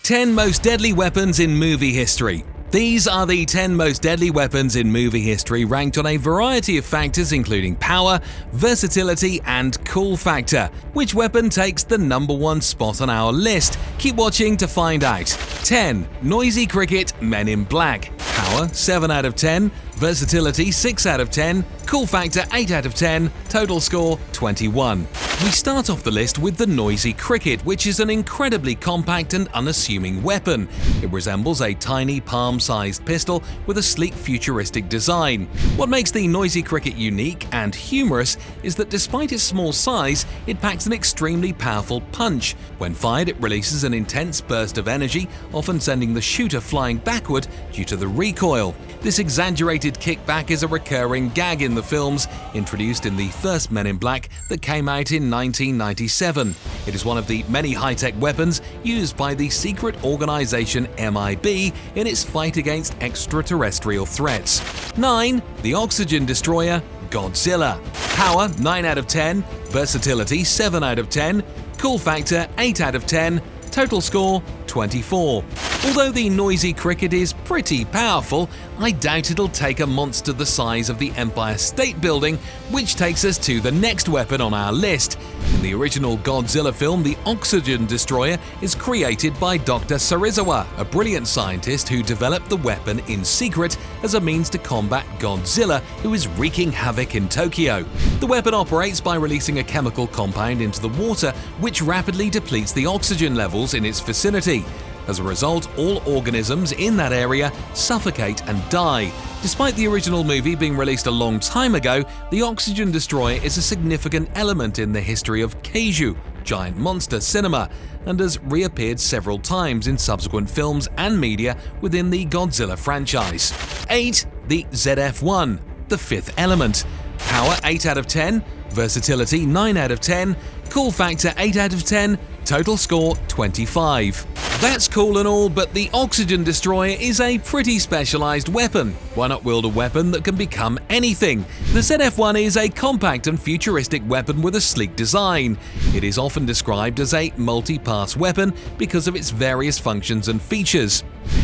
10 most deadly weapons in movie history. These are the 10 most deadly weapons in movie history, ranked on a variety of factors including power, versatility, and cool factor. Which weapon takes the number one spot on our list? Keep watching to find out. 10. Noisy Cricket Men in Black. Power 7 out of 10, versatility 6 out of 10, cool factor 8 out of 10, total score 21. We start off the list with the Noisy Cricket, which is an incredibly compact and unassuming weapon. It resembles a tiny palm-sized pistol with a sleek futuristic design. What makes the Noisy Cricket unique and humorous is that despite its small size, it packs an extremely powerful punch. When fired, it releases an intense burst of energy, often sending the shooter flying backward due to the recoil. This exaggerated kickback is a recurring gag in the films, introduced in the first Men in Black that came out in 1997. It is one of the many high-tech weapons used by the secret organization MIB in its fight against extraterrestrial threats. 9. The Oxygen Destroyer Godzilla. Power 9 out of 10, versatility 7 out of 10, cool factor 8 out of 10, total score 24. Although the Noisy Cricket is pretty powerful, I doubt it'll take a monster the size of the Empire State Building, which takes us to the next weapon on our list. In the original Godzilla film, the Oxygen Destroyer is created by Dr. Serizawa, a brilliant scientist who developed the weapon in secret as a means to combat Godzilla, who is wreaking havoc in Tokyo. The weapon operates by releasing a chemical compound into the water, which rapidly depletes the oxygen levels in its vicinity. As a result, all organisms in that area suffocate and die. Despite the original movie being released a long time ago, the Oxygen Destroyer is a significant element in the history of Kaiju, giant monster cinema, and has reappeared several times in subsequent films and media within the Godzilla franchise. 8. The ZF-1, the fifth element. Power 8 out of 10, versatility 9 out of 10, cool factor 8 out of 10, total score 25. That's cool and all, but the Oxygen Destroyer is a pretty specialized weapon. Why not wield a weapon that can become anything? The ZF-1 is a compact and futuristic weapon with a sleek design. It is often described as a multi-pass weapon because of its various functions and features.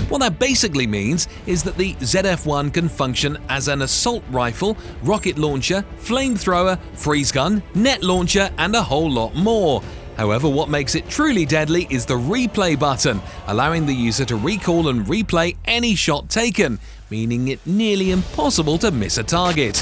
What that basically means is that the ZF-1 can function as an assault rifle, rocket launcher, flamethrower, freeze gun, net launcher, and a whole lot more. However, what makes it truly deadly is the replay button, allowing the user to recall and replay any shot taken, meaning it nearly impossible to miss a target.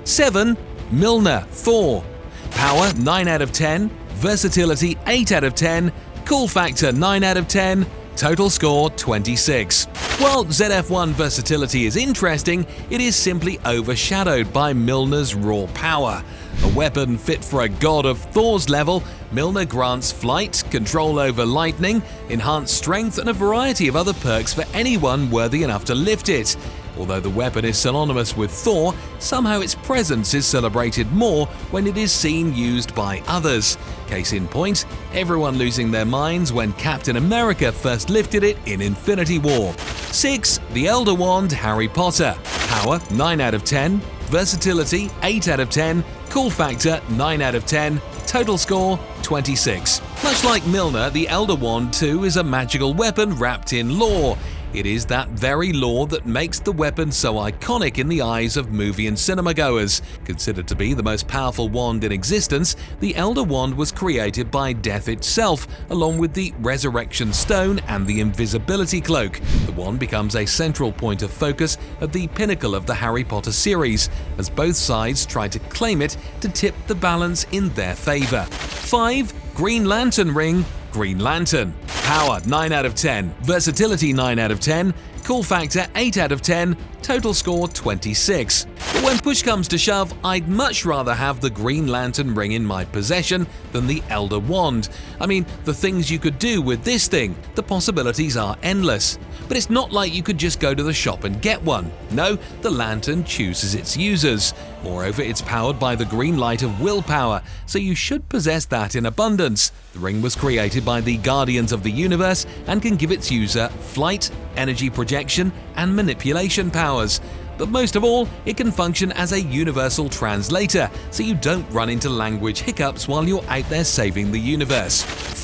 7. Mjolnir Thor. Power 9 out of 10, versatility 8 out of 10, cool factor 9 out of 10, total score 26. While ZF-1 versatility is interesting, it is simply overshadowed by Mjolnir's raw power. A weapon fit for a god of Thor's level, Mjolnir grants flight, control over lightning, enhanced strength, and a variety of other perks for anyone worthy enough to lift it. Although the weapon is synonymous with Thor, somehow its presence is celebrated more when it is seen used by others. Case in point, everyone losing their minds when Captain America first lifted it in Infinity War. 6. The Elder Wand Harry Potter. Power 9 out of 10, versatility 8 out of 10, cool factor 9 out of 10, total score 26. Much like Mjolnir, the Elder Wand too is a magical weapon wrapped in lore. It is that very lore that makes the weapon so iconic in the eyes of movie and cinema goers. Considered to be the most powerful wand in existence, the Elder Wand was created by Death itself, along with the Resurrection Stone and the Invisibility Cloak. The wand becomes a central point of focus at the pinnacle of the Harry Potter series, as both sides try to claim it to tip the balance in their favor. 5. Green Lantern Ring Green Lantern. Power 9 out of 10, versatility 9 out of 10, cool factor 8 out of 10, total score 26. But when push comes to shove, I'd much rather have the Green Lantern Ring in my possession than the Elder Wand. I mean, the things you could do with this thing, the possibilities are endless. But it's not like you could just go to the shop and get one. No, the lantern chooses its users. Moreover, it's powered by the green light of willpower, so you should possess that in abundance. The ring was created by the Guardians of the Universe and can give its user flight, energy projection, and manipulation powers. But most of all, it can function as a universal translator, so you don't run into language hiccups while you're out there saving the universe.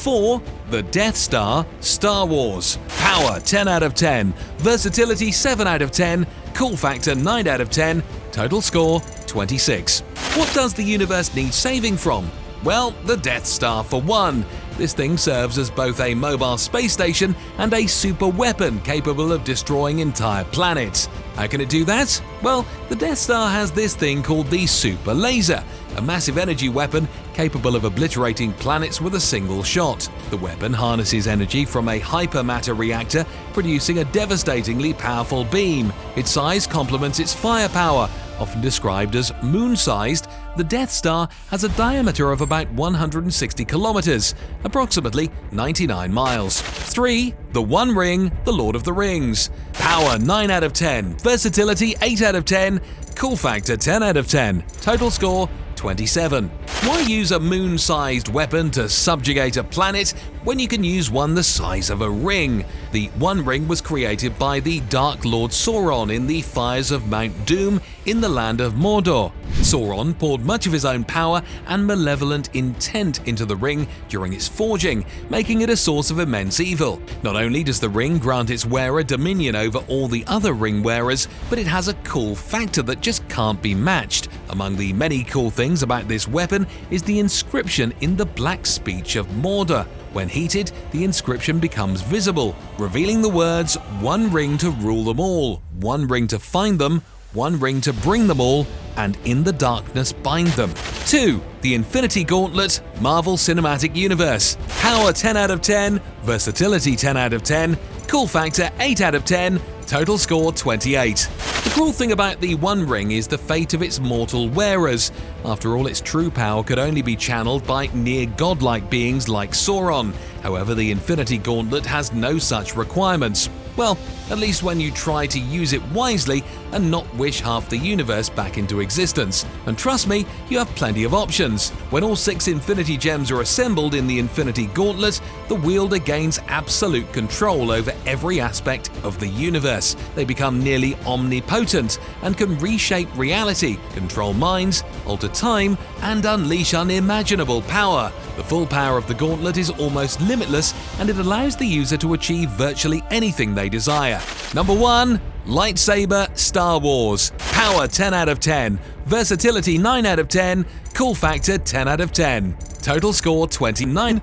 4. The Death Star Star Wars. Power 10 out of 10, versatility 7 out of 10, cool factor 9 out of 10, total score 26. What does the universe need saving from? Well, the Death Star for one. This thing serves as both a mobile space station and a super weapon capable of destroying entire planets. How can it do that? Well, the Death Star has this thing called the Super Laser, a massive energy weapon capable of obliterating planets with a single shot. The weapon harnesses energy from a hypermatter reactor, producing a devastatingly powerful beam. Its size complements its firepower. Often described as moon-sized, the Death Star has a diameter of about 160 kilometers, approximately 99 miles. 3. The One Ring, The Lord of the Rings. Power 9 out of 10, versatility 8 out of 10, cool factor 10 out of 10, total score 27. Why use a moon-sized weapon to subjugate a planet when you can use one the size of a ring? The One Ring was created by the Dark Lord Sauron in the fires of Mount Doom in the land of Mordor. Sauron poured much of his own power and malevolent intent into the ring during its forging, making it a source of immense evil. Not only does the ring grant its wearer dominion over all the other ring wearers, but it has a cool factor that just can't be matched. Among the many cool things about this weapon is the inscription in the Black Speech of Mordor. When heated, the inscription becomes visible, revealing the words, "One ring to rule them all, one ring to find them, one ring to bring them all, and in the darkness bind them." 2. The Infinity Gauntlet, Marvel Cinematic Universe. Power 10 out of 10, versatility 10 out of 10, cool factor 8 out of 10, total score 28. The cool thing about the One Ring is the fate of its mortal wearers. After all, its true power could only be channeled by near godlike beings like Sauron. However, the Infinity Gauntlet has no such requirements. Well, at least when you try to use it wisely and not wish half the universe back into existence. And trust me, you have plenty of options. When all 6 Infinity Gems are assembled in the Infinity Gauntlet, the wielder gains absolute control over every aspect of the universe. They become nearly omnipotent and can reshape reality, control minds, alter time, and unleash unimaginable power. The full power of the Gauntlet is almost limitless, and it allows the user to achieve virtually anything they desire. Number 1. Lightsaber Star Wars. Power 10 out of 10, versatility 9 out of 10, cool factor 10 out of 10, total score 29.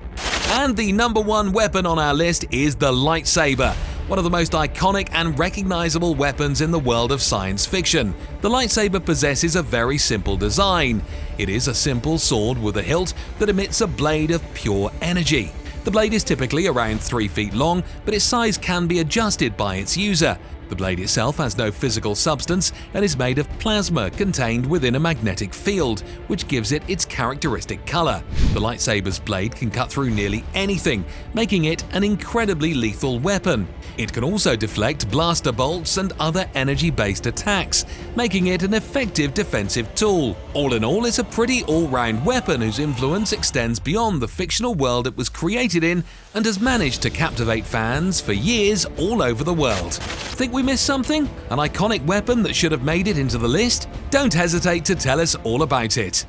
And the number 1 weapon on our list is the lightsaber, one of the most iconic and recognizable weapons in the world of science fiction. The lightsaber possesses a very simple design. It is a simple sword with a hilt that emits a blade of pure energy. The blade is typically around 3 feet long, but its size can be adjusted by its user. The blade itself has no physical substance and is made of plasma contained within a magnetic field, which gives it its characteristic color. The lightsaber's blade can cut through nearly anything, making it an incredibly lethal weapon. It can also deflect blaster bolts and other energy-based attacks, making it an effective defensive tool. All in all, it's a pretty all-round weapon whose influence extends beyond the fictional world it was created in and has managed to captivate fans for years all over the world. Think we missed something? An iconic weapon that should have made it into the list? Don't hesitate to tell us all about it.